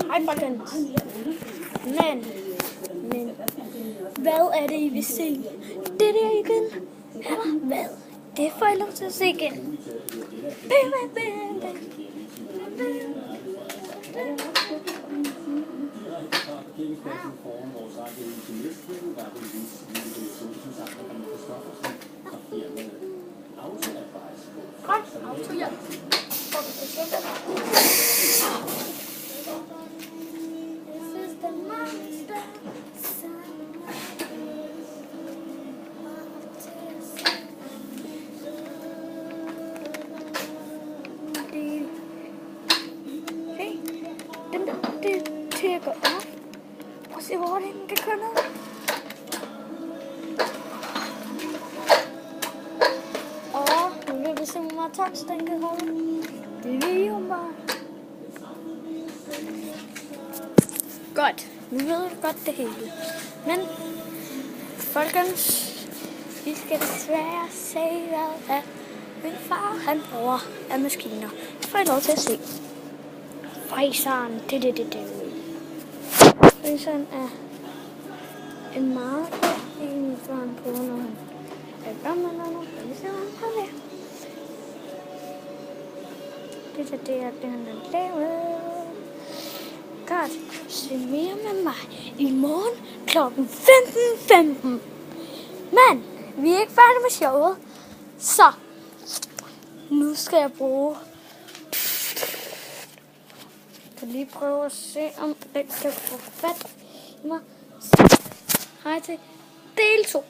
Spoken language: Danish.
Hej folkens. Men, hvad er det I vil se? Det der igen? Eller hvad? Det får jeg lov til at se igen. Til at gå op. Prøv at se, hvor den kan køre ned. Og nu vil vi se, hvor meget tons den kan holde. Det vil I jo bare. Godt. Nu ved jeg godt det hele. Men, folkens, vi skal desværre se, hvad min far han bruger af maskiner. Det får I lov til at se. Fræseren. Fræseren er en meget en for han bruger, når han er gammel eller noget. Det ser han har der. Det er det, han har lavet. Godt. Se mere med mig i morgen kl. 15:15. Men vi er ikke færdige med showet. Så nu skal jeg bruge. Jeg kan lige prøve at se, om den kan få fat i mig. Hej til del 2.